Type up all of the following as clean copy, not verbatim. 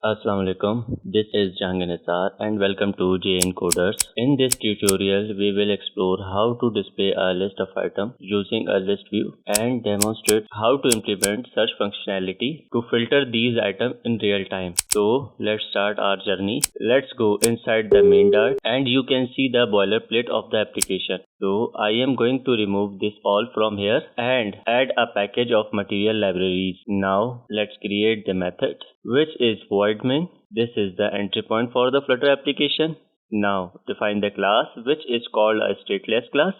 Assalamu alaikum. This is Jahangir Nisar and welcome to JN Coders. In this tutorial, we will explore how to display a list of items using a list view and demonstrate how to implement such functionality to filter these items in real time. So let's start our journey. Let's go inside the main Dart and you can see the boilerplate of the application. So I am going to remove this all from here and add a package of material libraries. Now let's create the method, which is void main. This is the entry point for the Flutter application. Now define the class, which is called a stateless class.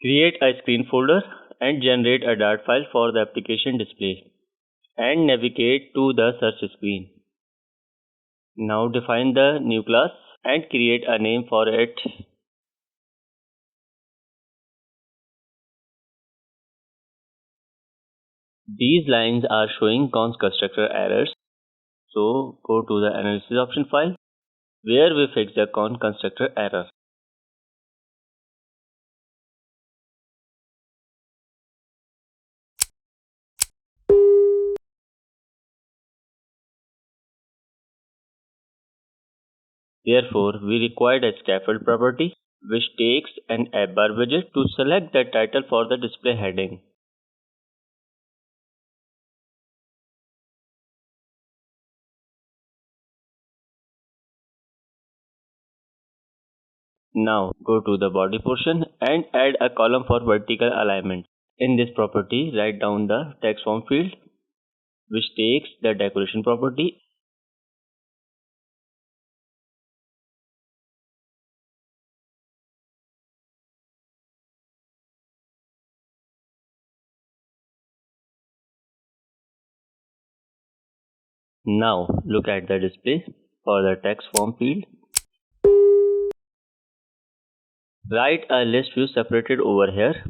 Create a screen folder and generate a Dart file for the application display and navigate to the search screen. Now define the new class and create a name for it. These lines are showing cons constructor errors. So go to the analysis option file where we fix the con constructor error. Therefore, we required a scaffold property which takes an app bar widget to select the title for the display heading. Now go to the body portion and add a column for vertical alignment. In this property, write down the text form field which takes the decoration property. Now look at the display for the text form field. Write a list view separated over here.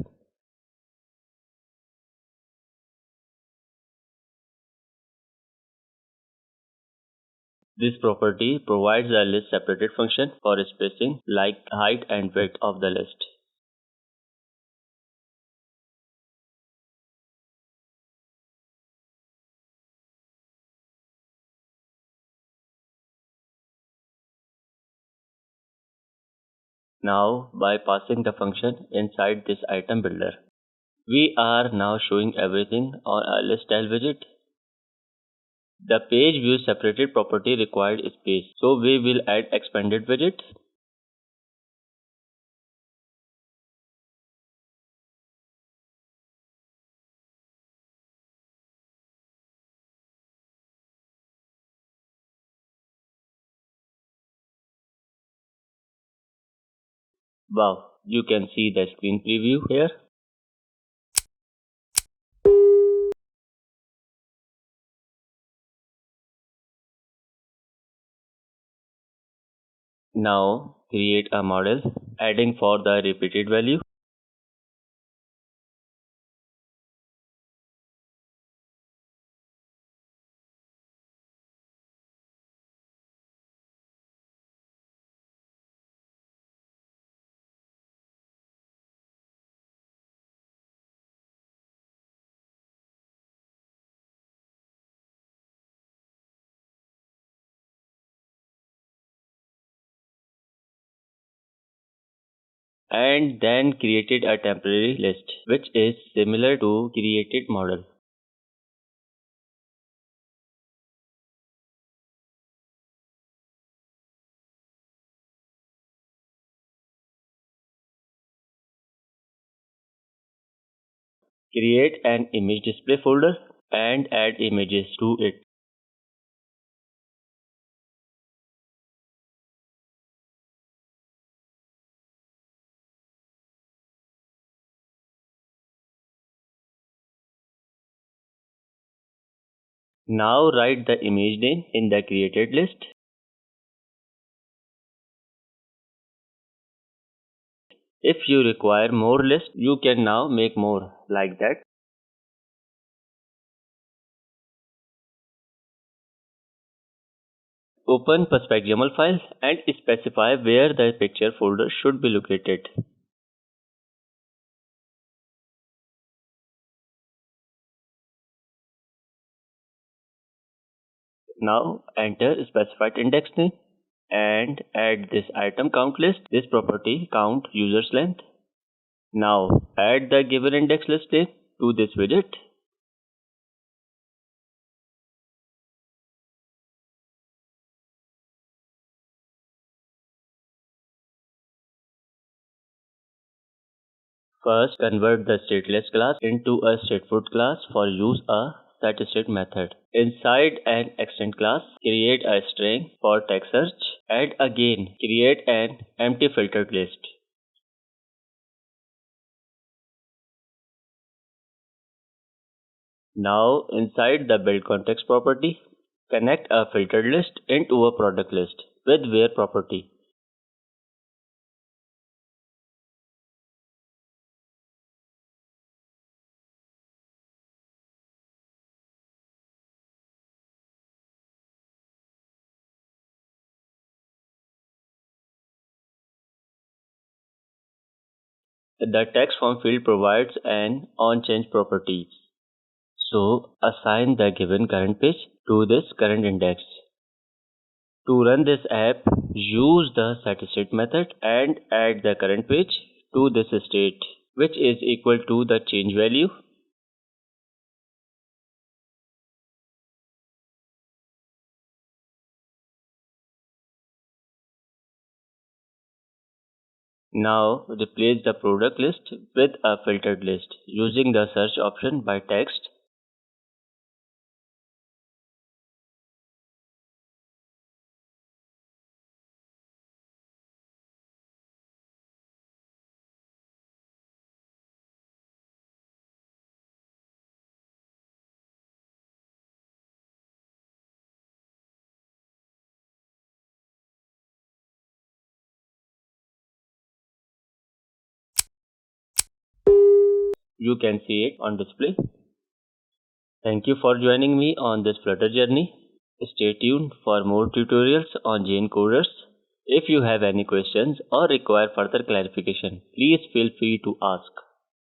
This property provides a list separated function for spacing like height and width of the list. Now by passing the function inside this item builder, we are now showing everything on a list style widget. The page view separated property required space, so we will add expanded widget. Wow, you can see the screen preview here. Now create a model adding for the repeated value. And then created a temporary list which is similar to created model. Create an image display folder and add images to it. Now write the image name in the created list. If you require more lists, you can now make more like that. Open Perspec YAML file and specify where the picture folder should be located. Now enter specified index name and add this item count list, this property count users length. Now add the given index list name to this widget. First, convert the stateless class into a stateful class for use a setState method. Inside an extend class, create a string for text search and again create an empty filtered list. Now inside the build context property, connect a filtered list into a product list with where property. The text form field provides an onChange property. So assign the given current page to this current index. To run this app, use the setState method and add the current page to this state, which is equal to the change value. Now replace the product list with a filtered list using the search option by text. You can see it on display. Thank you for joining me on this Flutter journey. Stay tuned for more tutorials on JN Coders. If you have any questions or require further clarification, please feel free to ask.